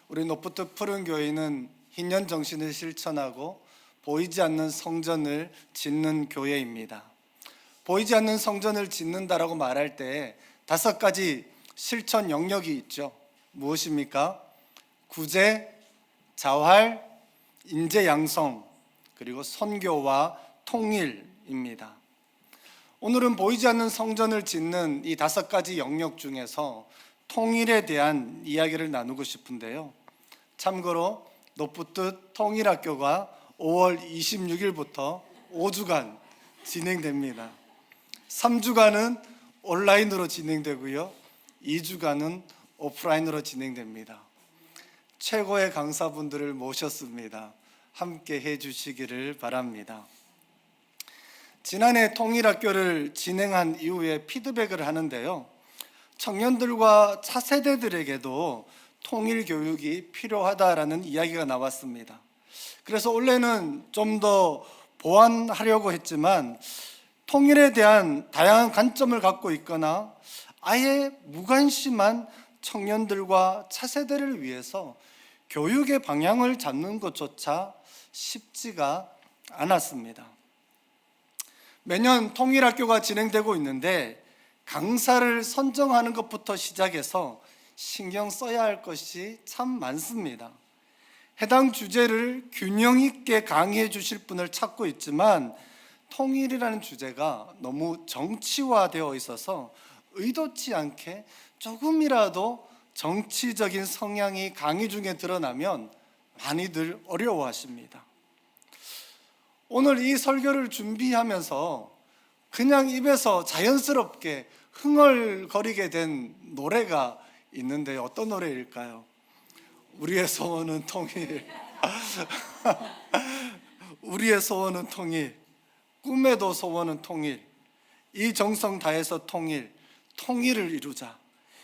우리 노프트 푸른교회는 흰년 정신을 실천하고 보이지 않는 성전을 짓는 교회입니다. 보이지 않는 성전을 짓는다라고 말할 때 5가지 실천 영역이 있죠. 무엇입니까? 구제, 자활, 인재 양성, 그리고 선교와 통일입니다. 오늘은 보이지 않는 성전을 짓는 이 5가지 영역 중에서 통일에 대한 이야기를 나누고 싶은데요. 참고로 노프트 통일학교가 5월 26일부터 5주간 진행됩니다. 3주간은 온라인으로 진행되고요, 2주간은 오프라인으로 진행됩니다. 최고의 강사분들을 모셨습니다. 함께 해주시기를 바랍니다. 지난해 통일학교를 진행한 이후에 피드백을 하는데요, 청년들과 차세대들에게도 통일교육이 필요하다라는 이야기가 나왔습니다. 그래서 원래는 좀 더 보완하려고 했지만 통일에 대한 다양한 관점을 갖고 있거나 아예 무관심한 청년들과 차세대를 위해서 교육의 방향을 잡는 것조차 쉽지가 않았습니다. 매년 통일학교가 진행되고 있는데 강사를 선정하는 것부터 시작해서 신경 써야 할 것이 참 많습니다. 해당 주제를 균형 있게 강의해 주실 분을 찾고 있지만 통일이라는 주제가 너무 정치화되어 있어서 의도치 않게 조금이라도 정치적인 성향이 강의 중에 드러나면 많이들 어려워하십니다. 오늘 이 설교를 준비하면서 그냥 입에서 자연스럽게 흥얼거리게 된 노래가 있는데 어떤 노래일까요? 우리의 소원은 통일. 우리의 소원은 통일. 꿈에도 소원은 통일. 이 정성 다해서 통일. 통일을 이루자.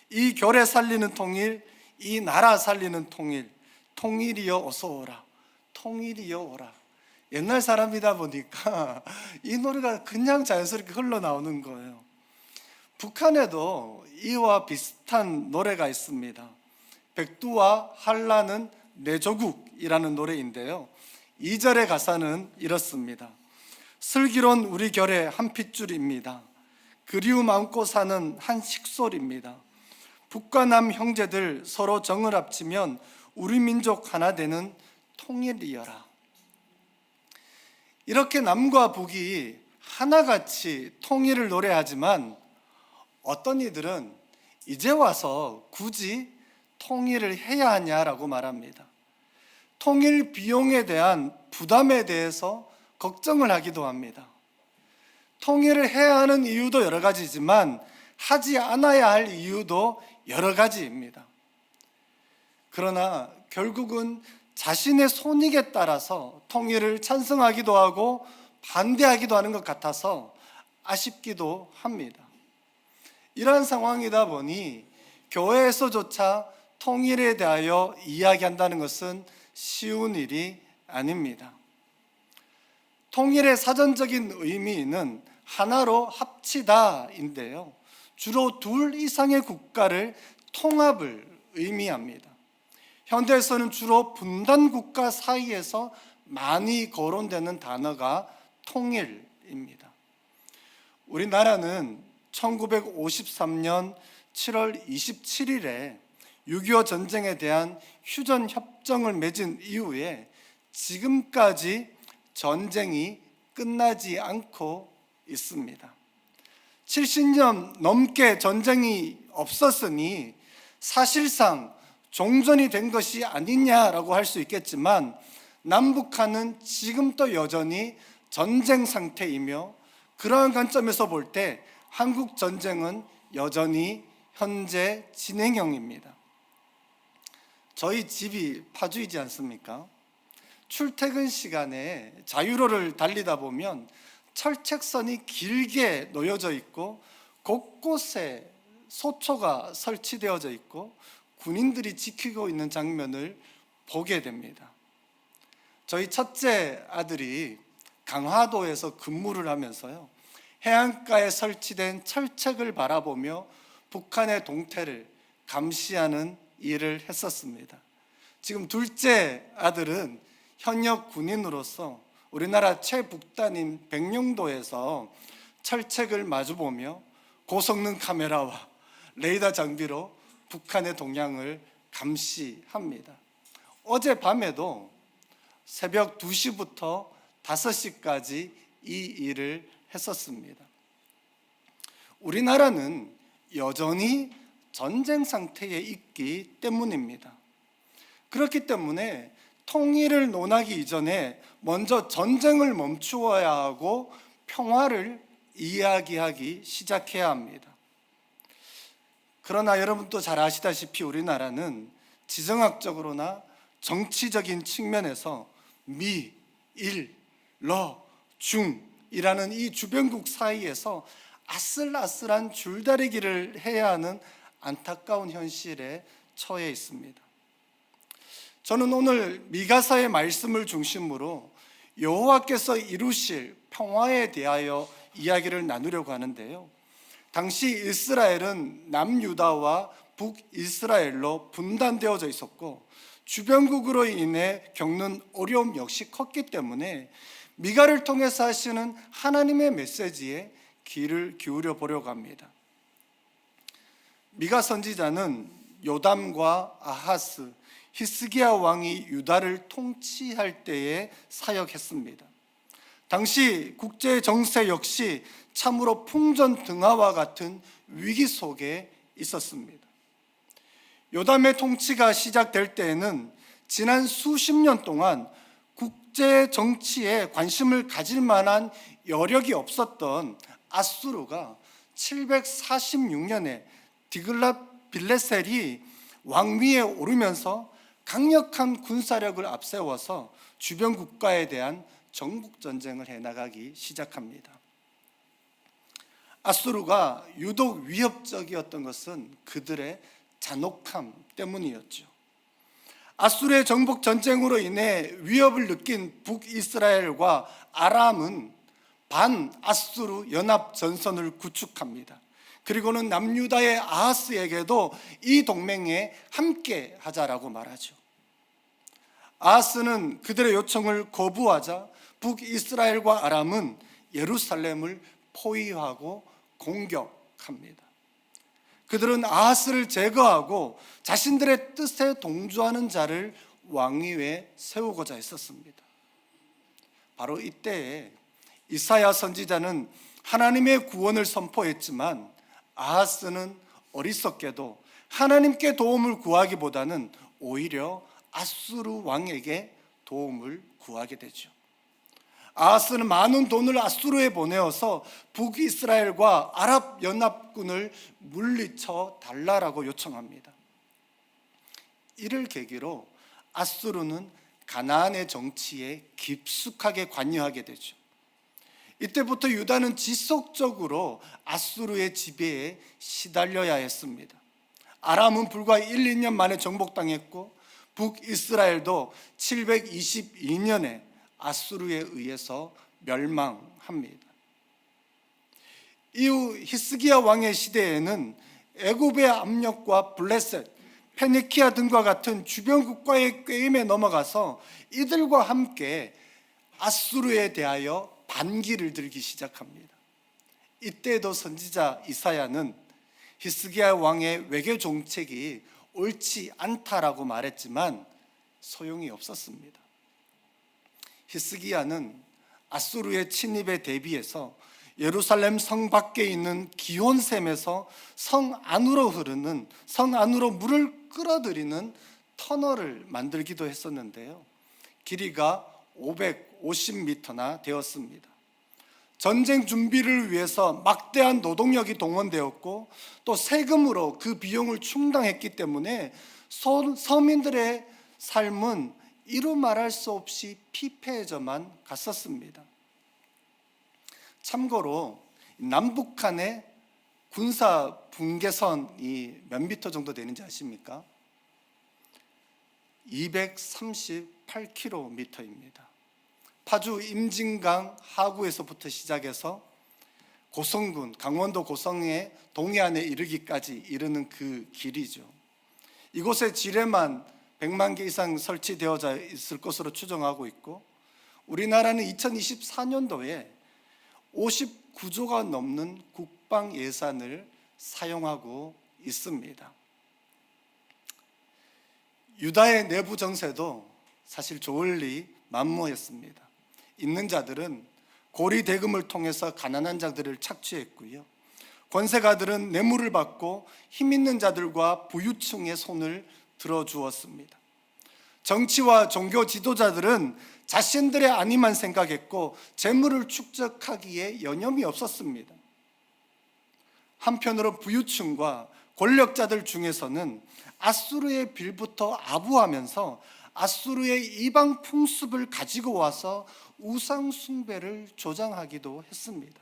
이 결에 살리는 통일, 이 나라 살리는 통일. 통일이여 어서 오라. 통일이여 오라. 옛날 사람이다 보니까 이 노래가 그냥 자연스럽게 흘러나오는 거예요. 북한에도 이와 비슷한 노래가 있습니다. 백두와 한라는 내 조국이라는 노래인데요, 2절의 가사는 이렇습니다. 슬기로운 우리 결의 한 핏줄입니다. 그리움 안고 사는 한 식솔입니다. 북과 남 형제들 서로 정을 합치면 우리 민족 하나 되는 통일이여라. 이렇게 남과 북이 하나같이 통일을 노래하지만 어떤 이들은 이제 와서 굳이 통일을 해야 하냐라고 말합니다. 통일 비용에 대한 부담에 대해서 걱정을 하기도 합니다. 통일을 해야 하는 이유도 여러 가지지만 하지 않아야 할 이유도 여러 가지입니다. 그러나 결국은 자신의 손익에 따라서 통일을 찬성하기도 하고 반대하기도 하는 것 같아서 아쉽기도 합니다. 이러한 상황이다 보니 교회에서조차 통일에 대하여 이야기한다는 것은 쉬운 일이 아닙니다. 통일의 사전적인 의미는 하나로 합치다인데요, 주로 2 이상의 국가를 통합을 의미합니다. 현대에서는 주로 분단 국가 사이에서 많이 거론되는 단어가 통일입니다. 우리나라는 1953년 7월 27일에 6.25 전쟁에 대한 휴전 협정을 맺은 이후에 지금까지 전쟁이 끝나지 않고 있습니다. 70년 넘게 전쟁이 없었으니 사실상 종전이 된 것이 아니냐라고 할 수 있겠지만 남북한은 지금도 여전히 전쟁 상태이며 그러한 관점에서 볼 때 한국 전쟁은 여전히 현재 진행형입니다. 저희 집이 파주이지 않습니까? 출퇴근 시간에 자유로를 달리다 보면 철책선이 길게 놓여져 있고 곳곳에 소초가 설치되어져 있고 군인들이 지키고 있는 장면을 보게 됩니다. 저희 첫째 아들이 강화도에서 근무를 하면서요, 해안가에 설치된 철책을 바라보며 북한의 동태를 감시하는 일을 했었습니다. 지금 둘째 아들은 현역 군인으로서 우리나라 최북단인 백령도에서 철책을 마주보며 고성능 카메라와 레이더 장비로 북한의 동향을 감시합니다. 어젯밤에도 새벽 2시부터 5시까지 이 일을 했었습니다. 우리나라는 여전히 전쟁 상태에 있기 때문입니다. 그렇기 때문에 통일을 논하기 이전에 먼저 전쟁을 멈추어야 하고 평화를 이야기하기 시작해야 합니다. 그러나 여러분도 잘 아시다시피 우리나라는 지정학적으로나 정치적인 측면에서 미, 일, 러, 중이라는 이 주변국 사이에서 아슬아슬한 줄다리기를 해야 하는 안타까운 현실에 처해 있습니다. 저는 오늘 미가서의 말씀을 중심으로 여호와께서 이루실 평화에 대하여 이야기를 나누려고 하는데요. 당시 이스라엘은 남유다와 북이스라엘로 분단되어져 있었고 주변국으로 인해 겪는 어려움 역시 컸기 때문에 미가를 통해서 하시는 하나님의 메시지에 귀를 기울여 보려고 합니다. 미가 선지자는 요담과 아하스, 히스기야 왕이 유다를 통치할 때에 사역했습니다. 당시 국제 정세 역시 참으로 풍전등화와 같은 위기 속에 있었습니다. 요담의 통치가 시작될 때에는 지난 수십 년 동안 국제 정치에 관심을 가질 만한 여력이 없었던 아수르가 746년에 디글랏 빌레셀이 왕위에 오르면서 강력한 군사력을 앞세워서 주변 국가에 대한 정복 전쟁을 해나가기 시작합니다. 아수르가 유독 위협적이었던 것은 그들의 잔혹함 때문이었죠. 아수르의 정복 전쟁으로 인해 위협을 느낀 북이스라엘과 아람은 반아수르 연합 전선을 구축합니다. 그리고는 남유다의 아하스에게도 이 동맹에 함께 하자라고 말하죠. 아하스는 그들의 요청을 거부하자 북이스라엘과 아람은 예루살렘을 포위하고 공격합니다. 그들은 아하스를 제거하고 자신들의 뜻에 동조하는 자를 왕위에 세우고자 했었습니다. 바로 이때에 이사야 선지자는 하나님의 구원을 선포했지만 아하스는 어리석게도 하나님께 도움을 구하기보다는 오히려 아수르 왕에게 도움을 구하게 되죠. 아하스는 많은 돈을 아수르에 보내어서 북이스라엘과 아랍 연합군을 물리쳐 달라라고 요청합니다. 이를 계기로 아수르는 가나안의 정치에 깊숙하게 관여하게 되죠. 이때부터 유다는 지속적으로 아수르의 지배에 시달려야 했습니다. 아람은 불과 1, 2년 만에 정복당했고 북이스라엘도 722년에 아수르에 의해서 멸망합니다. 이후 히스기야 왕의 시대에는 애굽의 압력과 블레셋, 페니키아 등과 같은 주변 국가의 꾀임에 넘어가서 이들과 함께 아수르에 대하여 반기를 들기 시작합니다. 이때도 선지자 이사야는 히스기야 왕의 외교 정책이 옳지 않다라고 말했지만 소용이 없었습니다. 히스기야는 아수르의 침입에 대비해서 예루살렘 성 밖에 있는 기온샘에서 성 안으로 물을 끌어들이는 터널을 만들기도 했었는데요. 길이가 550m나 되었습니다. 전쟁 준비를 위해서 막대한 노동력이 동원되었고 또 세금으로 그 비용을 충당했기 때문에 서민들의 삶은 이루 말할 수 없이 피폐해져만 갔었습니다. 참고로 남북한의 군사 분계선이 몇 미터 정도 되는지 아십니까? 238km입니다. 파주 임진강 하구에서부터 시작해서 고성군, 강원도 고성의 동해안에 이르기까지 이르는 그 길이죠. 이곳의 지뢰만 100만 개 이상 설치되어져 있을 것으로 추정하고 있고, 우리나라는 2024년도에 59조가 넘는 국방 예산을 사용하고 있습니다. 유다의 내부 정세도 사실 좋을 리 만무했습니다. 있는 자들은 고리 대금을 통해서 가난한 자들을 착취했고요, 권세가들은 뇌물을 받고 힘 있는 자들과 부유층의 손을 들어주었습니다. 정치와 종교 지도자들은 자신들의 안위만 생각했고 재물을 축적하기에 여념이 없었습니다. 한편으로 부유층과 권력자들 중에서는 아수르의 빌부터 아부하면서 아수르의 이방 풍습을 가지고 와서 우상 숭배를 조장하기도 했습니다.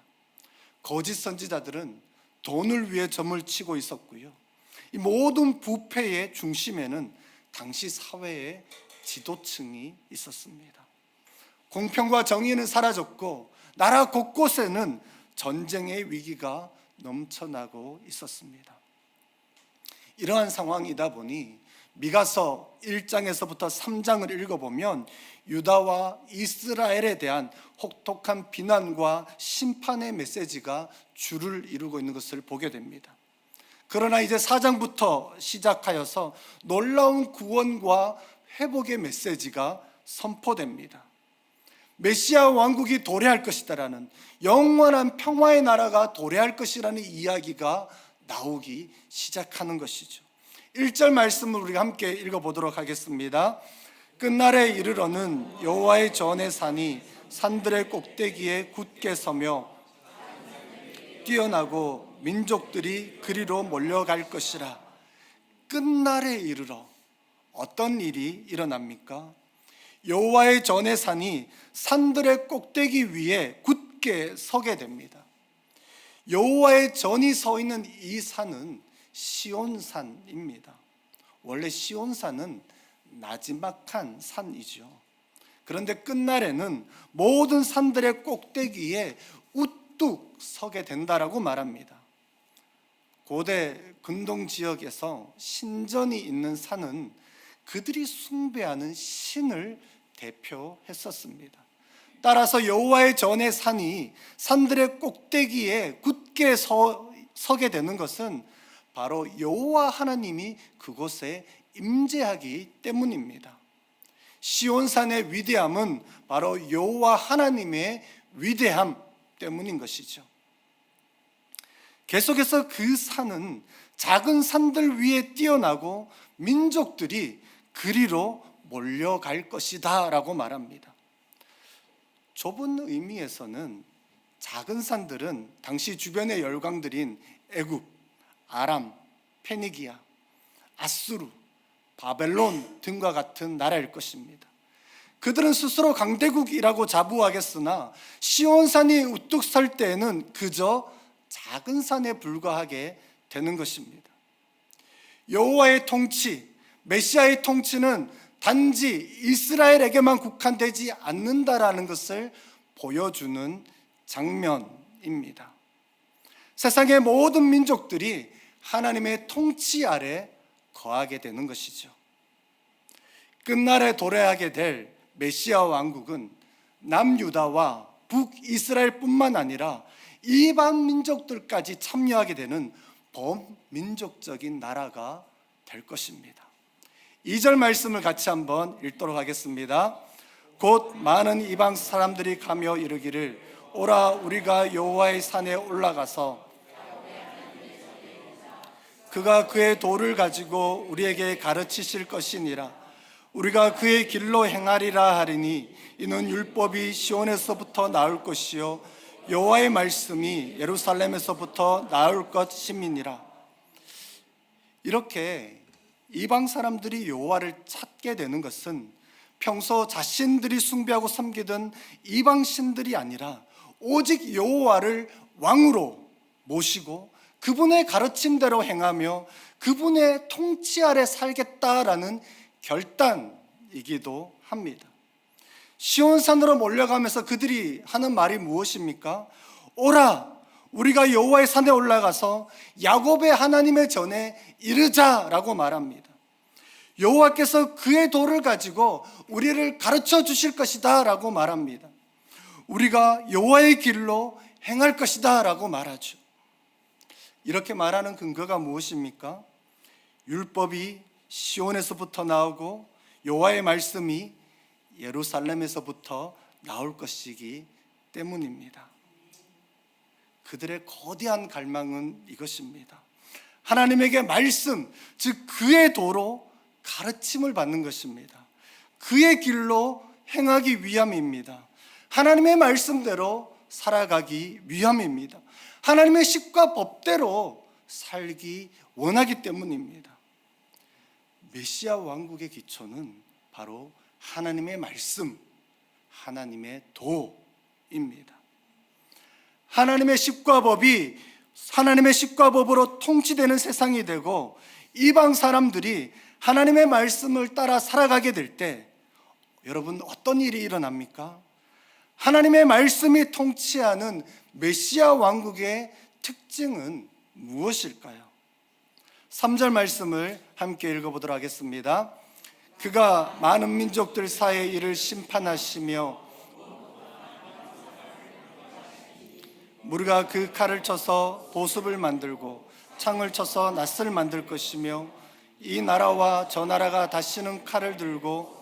거짓 선지자들은 돈을 위해 점을 치고 있었고요, 이 모든 부패의 중심에는 당시 사회의 지도층이 있었습니다. 공평과 정의는 사라졌고 나라 곳곳에는 전쟁의 위기가 넘쳐나고 있었습니다. 이러한 상황이다 보니 미가서 1장에서부터 3장을 읽어보면 유다와 이스라엘에 대한 혹독한 비난과 심판의 메시지가 줄을 이루고 있는 것을 보게 됩니다. 그러나 이제 4장부터 시작하여서 놀라운 구원과 회복의 메시지가 선포됩니다. 메시아 왕국이 도래할 것이다라는, 영원한 평화의 나라가 도래할 것이라는 이야기가 나오기 시작하는 것이죠. 1절 말씀을 우리가 함께 읽어보도록 하겠습니다. 끝날에 이르러는 여호와의 전의 산이 산들의 꼭대기에 굳게 서며 뛰어나고 민족들이 그리로 몰려갈 것이라. 끝날에 이르러 어떤 일이 일어납니까? 여호와의 전의 산이 산들의 꼭대기 위에 굳게 서게 됩니다. 여호와의 전이 서 있는 이 산은 시온산입니다. 원래 시온산은 나지막한 산이죠. 그런데 끝날에는 모든 산들의 꼭대기에 우뚝 서게 된다라고 말합니다. 고대 근동 지역에서 신전이 있는 산은 그들이 숭배하는 신을 대표했었습니다. 따라서 여호와의 전의 산이 산들의 꼭대기에 굳게 서게 되는 것은 바로 여호와 하나님이 그곳에 임재하기 때문입니다. 시온산의 위대함은 바로 여호와 하나님의 위대함 때문인 것이죠. 계속해서 그 산은 작은 산들 위에 뛰어나고 민족들이 그리로 몰려갈 것이다 라고 말합니다. 좁은 의미에서는 작은 산들은 당시 주변의 열강들인 애굽, 아람, 페니기아, 아수르, 바벨론 등과 같은 나라일 것입니다. 그들은 스스로 강대국이라고 자부하겠으나 시온산이 우뚝 설 때에는 그저 작은 산에 불과하게 되는 것입니다. 여호와의 통치, 메시아의 통치는 단지 이스라엘에게만 국한되지 않는다라는 것을 보여주는 장면입니다. 세상의 모든 민족들이 하나님의 통치 아래 거하게 되는 것이죠. 끝날에 도래하게 될 메시아 왕국은 남유다와 북이스라엘뿐만 아니라 이방 민족들까지 참여하게 되는 범민족적인 나라가 될 것입니다. 2절 말씀을 같이 한번 읽도록 하겠습니다. 곧 많은 이방 사람들이 가며 이르기를 오라 우리가 여호와의 산에 올라가서 그가 그의 도를 가지고 우리에게 가르치실 것이니라. 우리가 그의 길로 행하리라 하리니 이는 율법이 시온에서부터 나올 것이요 여호와의 말씀이 예루살렘에서부터 나올 것임이니라. 이렇게 이방 사람들이 여호와를 찾게 되는 것은 평소 자신들이 숭배하고 섬기던 이방 신들이 아니라 오직 여호와를 왕으로 모시고 그분의 가르침대로 행하며 그분의 통치 아래 살겠다라는 결단이기도 합니다. 시온산으로 몰려가면서 그들이 하는 말이 무엇입니까? 오라 우리가 여호와의 산에 올라가서 야곱의 하나님의 전에 이르자라고 말합니다. 여호와께서 그의 도를 가지고 우리를 가르쳐 주실 것이다 라고 말합니다. 우리가 여호와의 길로 행할 것이다 라고 말하죠. 이렇게 말하는 근거가 무엇입니까? 율법이 시온에서부터 나오고 여호와의 말씀이 예루살렘에서부터 나올 것이기 때문입니다. 그들의 거대한 갈망은 이것입니다. 하나님에게 말씀, 즉 그의 도로 가르침을 받는 것입니다. 그의 길로 행하기 위함입니다. 하나님의 말씀대로 살아가기 위함입니다. 하나님의 식과 법대로 살기 원하기 때문입니다. 메시아 왕국의 기초는 바로 하나님의 말씀, 하나님의 도입니다. 하나님의 십과 법이 하나님의 십과 법으로 통치되는 세상이 되고 이방 사람들이 하나님의 말씀을 따라 살아가게 될 때 여러분 어떤 일이 일어납니까? 하나님의 말씀이 통치하는 메시아 왕국의 특징은 무엇일까요? 3절 말씀을 함께 읽어보도록 하겠습니다. 그가 많은 민족들 사이의 일을 심판하시며 우리가 그 칼을 쳐서 보습을 만들고 창을 쳐서 낫을 만들 것이며 이 나라와 저 나라가 다시는 칼을 들고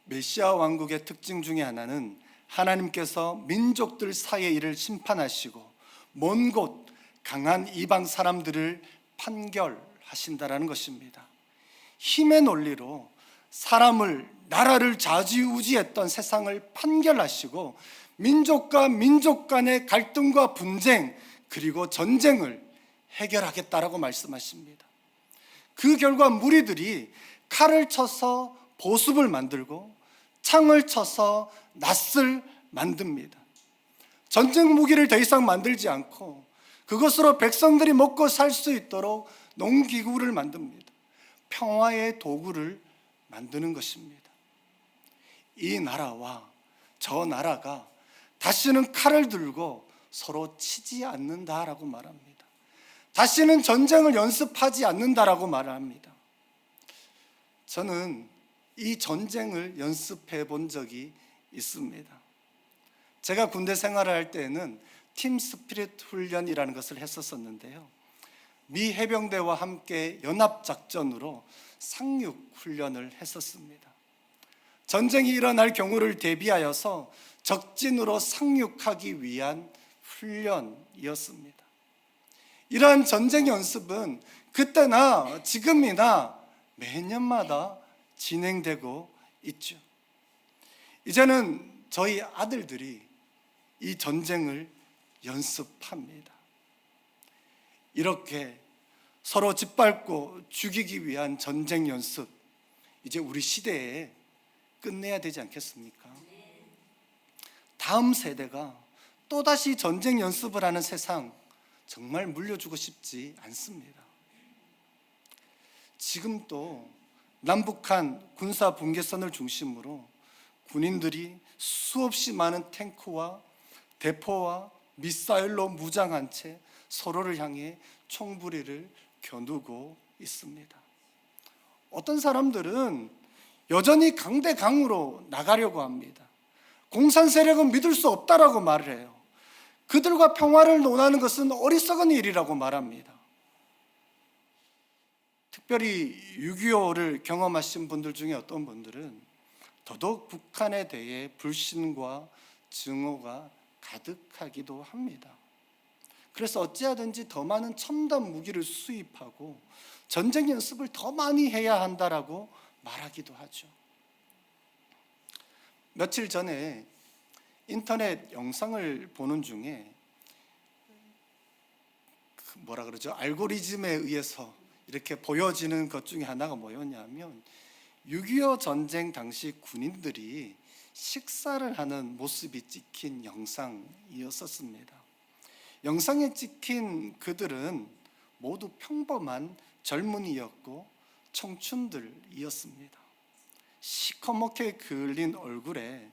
메시아 왕국의 특징 중에 하나는 하나님께서 민족들 사이의 일을 심판하시고 먼 곳 강한 이방 사람들을 판결하신다라는 것입니다. 힘의 논리로 사람을 나라를 좌지우지했던 세상을 판결하시고 민족과 민족 간의 갈등과 분쟁 그리고 전쟁을 해결하겠다라고 말씀하십니다. 그 결과 무리들이 칼을 쳐서 보습을 만들고 창을 쳐서 낫을 만듭니다. 전쟁 무기를 더 이상 만들지 않고 그것으로 백성들이 먹고 살 수 있도록 농기구를 만듭니다. 평화의 도구를 만드는 것입니다. 이 나라와 저 나라가 다시는 칼을 들고 서로 치지 않는다라고 말합니다. 다시는 전쟁을 연습하지 않는다라고 말합니다. 저는 이 전쟁을 연습해 본 적이 있습니다. 제가 군대 생활을 할 때에는 팀 스피릿 훈련이라는 것을 했었는데요. 미 해병대와 함께 연합작전으로 상륙 훈련을 했었습니다. 전쟁이 일어날 경우를 대비하여서 적진으로 상륙하기 위한 훈련이었습니다. 이러한 전쟁 연습은 그때나 지금이나 매년마다 진행되고 있죠. 이제는 저희 아들들이 이 전쟁을 연습합니다. 이렇게 서로 짓밟고 죽이기 위한 전쟁 연습, 이제 우리 시대에 끝내야 되지 않겠습니까? 다음 세대가 또다시 전쟁 연습을 하는 세상 정말 물려주고 싶지 않습니다. 지금 또 남북한 군사 분계선을 중심으로 군인들이 수없이 많은 탱크와 대포와 미사일로 무장한 채 서로를 향해 총부리를 겨누고 있습니다. 어떤 사람들은 여전히 강대강으로 나가려고 합니다. 공산 세력은 믿을 수 없다라고 말을 해요. 그들과 평화를 논하는 것은 어리석은 일이라고 말합니다. 특별히 6.25를 경험하신 분들 중에 어떤 분들은 더더욱 북한에 대해 불신과 증오가 가득하기도 합니다. 그래서 어찌하든지 더 많은 첨단 무기를 수입하고 전쟁 연습을 더 많이 해야 한다라고 말하기도 하죠. 며칠 전에 인터넷 영상을 보는 중에 알고리즘에 의해서 이렇게 보여지는 것 중에 하나가 뭐였냐면 6.25 전쟁 당시 군인들이 식사를 하는 모습이 찍힌 영상이었습니다. 영상에 찍힌 그들은 모두 평범한 젊은이였고 청춘들이었습니다. 시커멓게 그을린 얼굴에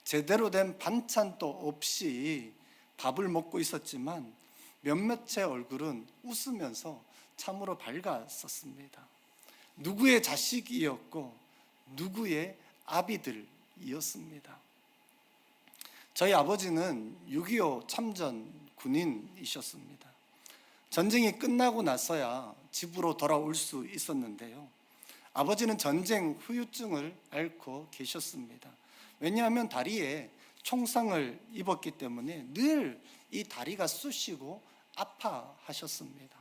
제대로 된 반찬도 없이 밥을 먹고 있었지만 몇몇의 얼굴은 웃으면서 참으로 밝았었습니다. 누구의 자식이었고 누구의 아비들이었습니다. 저희 아버지는 6.25 참전 군인이셨습니다. 전쟁이 끝나고 나서야 집으로 돌아올 수 있었는데요, 아버지는 전쟁 후유증을 앓고 계셨습니다. 왜냐하면 다리에 총상을 입었기 때문에 늘 이 다리가 쑤시고 아파하셨습니다.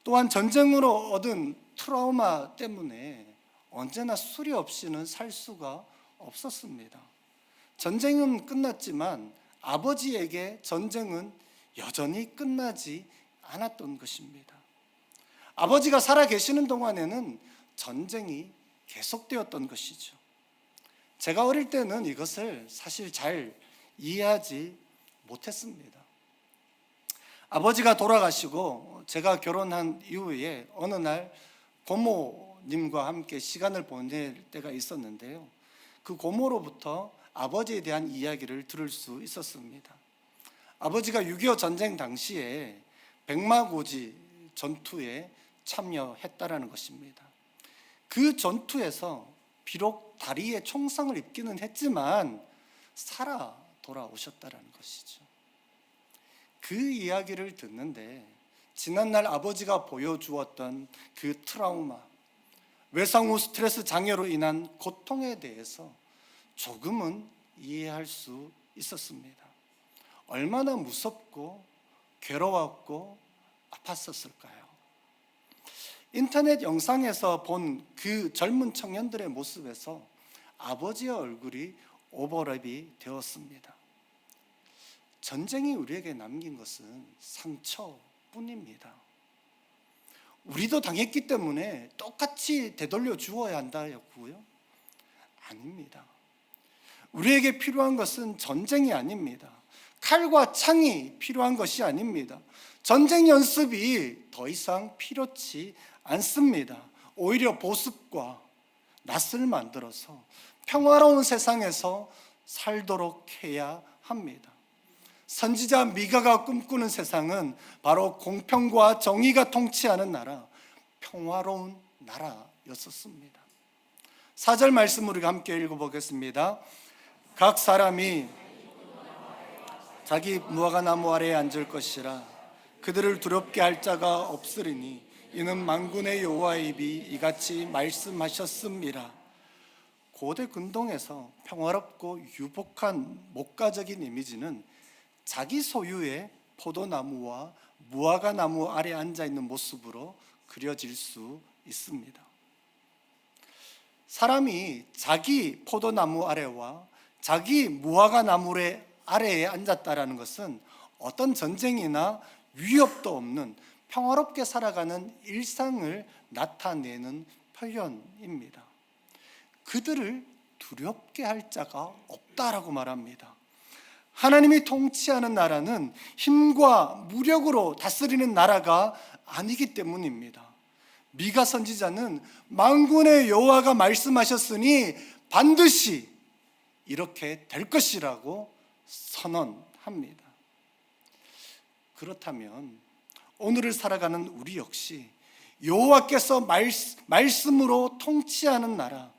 또한 전쟁으로 얻은 트라우마 때문에 언제나 수리 없이는 살 수가 없었습니다. 전쟁은 끝났지만 아버지에게 전쟁은 여전히 끝나지 않았던 것입니다. 아버지가 살아 계시는 동안에는 전쟁이 계속되었던 것이죠. 제가 어릴 때는 이것을 사실 잘 이해하지 못했습니다. 아버지가 돌아가시고 제가 결혼한 이후에 어느 날 고모님과 함께 시간을 보낼 때가 있었는데요, 그 고모로부터 아버지에 대한 이야기를 들을 수 있었습니다. 아버지가 6.25 전쟁 당시에 백마고지 전투에 참여했다라는 것입니다. 그 전투에서 비록 다리에 총상을 입기는 했지만 살아 돌아오셨다라는 것이죠. 그 이야기를 듣는데 지난날 아버지가 보여주었던 그 트라우마, 외상 후 스트레스 장애로 인한 고통에 대해서 조금은 이해할 수 있었습니다. 얼마나 무섭고 괴로웠고 아팠었을까요? 인터넷 영상에서 본 그 젊은 청년들의 모습에서 아버지의 얼굴이 오버랩이 되었습니다. 전쟁이 우리에게 남긴 것은 상처뿐입니다. 우리도 당했기 때문에 똑같이 되돌려 주어야 한다였고요, 아닙니다. 우리에게 필요한 것은 전쟁이 아닙니다. 칼과 창이 필요한 것이 아닙니다. 전쟁 연습이 더 이상 필요치 않습니다. 오히려 보습과 낯을 만들어서 평화로운 세상에서 살도록 해야 합니다. 선지자 미가가 꿈꾸는 세상은 바로 공평과 정의가 통치하는 나라, 평화로운 나라였었습니다. 4절 말씀 우리가 함께 읽어보겠습니다. 각 사람이 자기 무화과나무 아래에 앉을 것이라. 그들을 두렵게 할 자가 없으리니 이는 만군의 여호와의 입이 이같이 말씀하셨음이라. 고대 근동에서 평화롭고 유복한 목가적인 이미지는 자기 소유의 포도나무와 무화과나무 아래 앉아있는 모습으로 그려질 수 있습니다. 사람이 자기 포도나무 아래와 자기 무화과나무 아래에 앉았다라는 것은 어떤 전쟁이나 위협도 없는 평화롭게 살아가는 일상을 나타내는 표현입니다. 그들을 두렵게 할 자가 없다라고 말합니다. 하나님이 통치하는 나라는 힘과 무력으로 다스리는 나라가 아니기 때문입니다. 미가 선지자는 만군의 여호와가 말씀하셨으니 반드시 이렇게 될 것이라고 선언합니다. 그렇다면 오늘을 살아가는 우리 역시 여호와께서 말씀으로 통치하는 나라,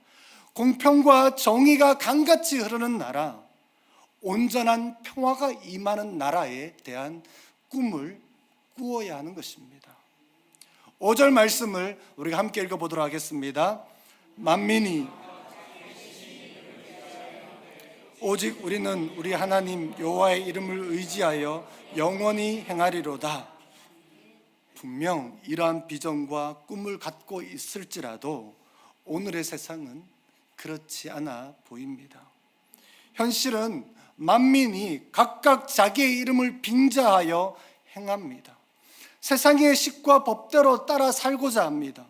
공평과 정의가 강같이 흐르는 나라, 온전한 평화가 임하는 나라에 대한 꿈을 꾸어야 하는 것입니다. 5절 말씀을 우리가 함께 읽어보도록 하겠습니다. 만민이 오직 우리는 우리 하나님 여호와의 이름을 의지하여 영원히 행하리로다. 분명 이러한 비전과 꿈을 갖고 있을지라도 오늘의 세상은 그렇지 않아 보입니다. 현실은 만민이 각각 자기의 이름을 빙자하여 행합니다. 세상의 식과 법대로 따라 살고자 합니다.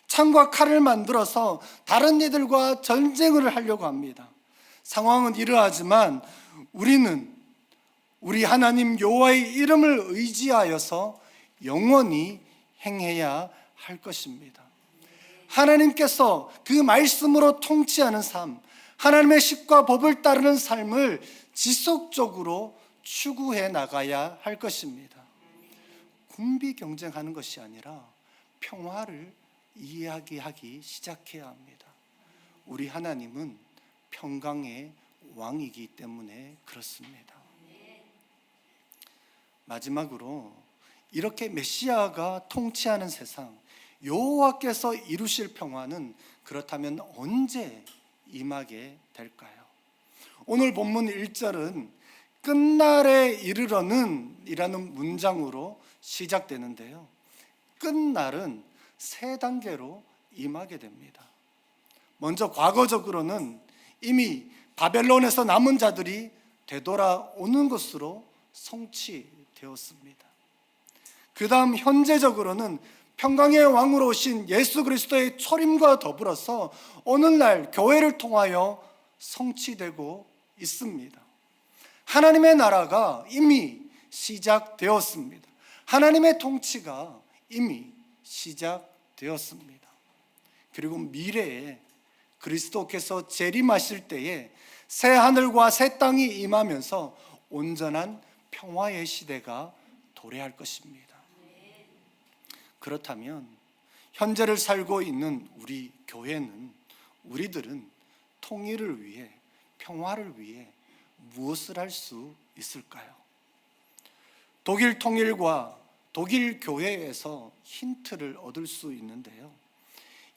창과 칼을 만들어서 다른 이들과 전쟁을 하려고 합니다. 상황은 이러하지만 우리는 우리 하나님 여호와의 이름을 의지하여서 영원히 행해야 할 것입니다. 하나님께서 그 말씀으로 통치하는 삶, 하나님의 식과 법을 따르는 삶을 지속적으로 추구해 나가야 할 것입니다. 군비 경쟁하는 것이 아니라 평화를 이야기하기 시작해야 합니다. 우리 하나님은 평강의 왕이기 때문에 그렇습니다. 마지막으로 이렇게 메시아가 통치하는 세상, 여호와께서 이루실 평화는 그렇다면 언제 임하게 될까요? 오늘 본문 1절은 끝날에 이르러는 이라는 문장으로 시작되는데요, 끝날은 세 단계로 임하게 됩니다. 먼저 과거적으로는 이미 바벨론에서 남은 자들이 되돌아오는 것으로 성취되었습니다. 그 다음 현재적으로는 평강의 왕으로 오신 예수 그리스도의 초림과 더불어서 오늘날 교회를 통하여 성취되고 있습니다. 하나님의 나라가 이미 시작되었습니다. 하나님의 통치가 이미 시작되었습니다. 그리고 미래에 그리스도께서 재림하실 때에 새 하늘과 새 땅이 임하면서 온전한 평화의 시대가 도래할 것입니다. 그렇다면 현재를 살고 있는 우리 교회는, 우리들은 통일을 위해, 평화를 위해 무엇을 할 수 있을까요? 독일 통일과 독일 교회에서 힌트를 얻을 수 있는데요,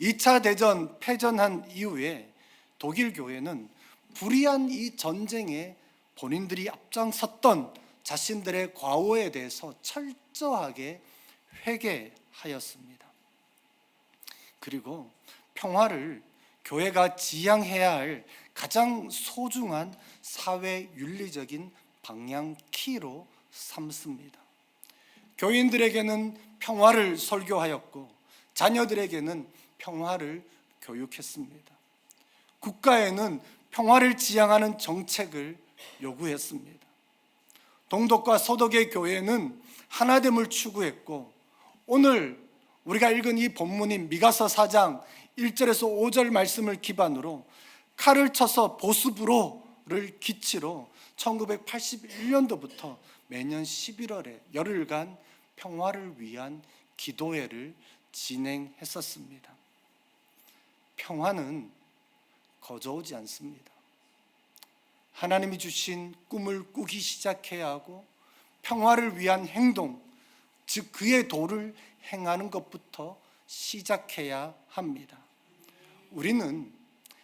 2차 대전 패전한 이후에 독일 교회는 불의한 이 전쟁에 본인들이 앞장섰던 자신들의 과오에 대해서 철저하게 회개하였습니다. 그리고 평화를 교회가 지향해야 할 가장 소중한 사회 윤리적인 방향 키로 삼습니다. 교인들에게는 평화를 설교하였고 자녀들에게는 평화를 교육했습니다. 국가에는 평화를 지향하는 정책을 요구했습니다. 동독과 서독의 교회는 하나됨을 추구했고, 오늘 우리가 읽은 이 본문인 미가서 4장 1절에서 5절 말씀을 기반으로 칼을 쳐서 보스부로를 기치로 1981년도부터 매년 11월에 열흘간 평화를 위한 기도회를 진행했었습니다. 평화는 거저오지 않습니다. 하나님이 주신 꿈을 꾸기 시작해야 하고, 평화를 위한 행동, 즉 그의 도를 행하는 것부터 시작해야 합니다. 우리는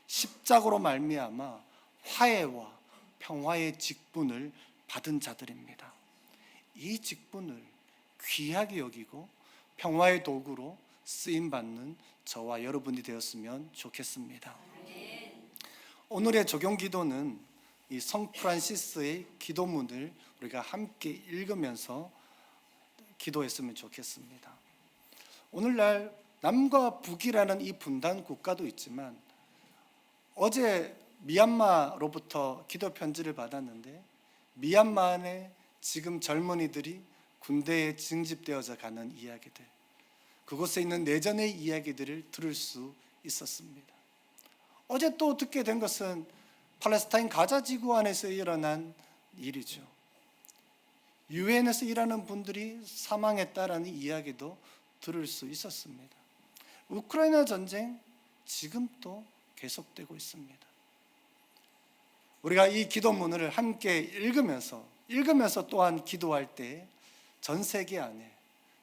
십자가로 말미암아 화해와 평화의 직분을 받은 자들입니다. 이 직분을 귀하게 여기고 평화의 도구로 쓰임받는 저와 여러분이 되었으면 좋겠습니다. 오늘의 적용 기도는 이 성 프란시스의 기도문을 우리가 함께 읽으면서 기도했으면 좋겠습니다. 오늘날 남과 북이라는 이 분단 국가도 있지만, 어제 미얀마로부터 기도 편지를 받았는데, 미얀마의 지금 젊은이들이 군대에 징집되어져 가는 이야기들, 그곳에 있는 내전의 이야기들을 들을 수 있었습니다. 어제 또 듣게 된 것은 팔레스타인 가자 지구 안에서 일어난 일이죠. 유엔에서 일하는 분들이 사망했다라는 이야기도 들을 수 있었습니다. 우크라이나 전쟁 지금도 계속되고 있습니다. 우리가 이 기도문을 함께 읽으면서 또한 기도할 때 전 세계 안에,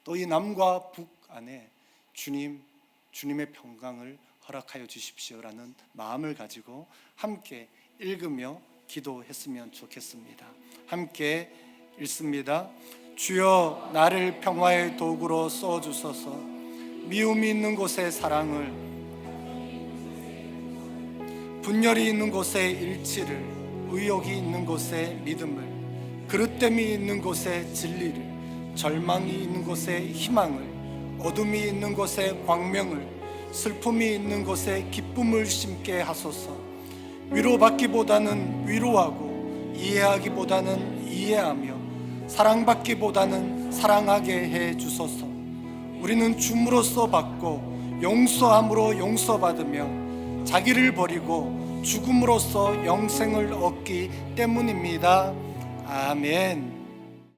또 이 남과 북 안에 주님의 평강을 허락하여 주십시오라는 마음을 가지고 함께 읽으며 기도했으면 좋겠습니다. 함께 읽습니다. 주여, 나를 평화의 도구로 써주소서. 미움이 있는 곳에 사랑을, 분열이 있는 곳에 일치를, 의욕이 있는 곳에 믿음을, 그릇됨이 있는 곳에 진리를, 절망이 있는 곳에 희망을, 어둠이 있는 곳에 광명을, 슬픔이 있는 곳에 기쁨을 심게 하소서. 위로받기보다는 위로하고, 이해하기보다는 이해하며, 사랑받기보다는 사랑하게 해 주소서. 우리는 줌으로써 받고 용서함으로 용서받으며 자기를 버리고 죽음으로써 영생을 얻기 때문입니다. 아멘.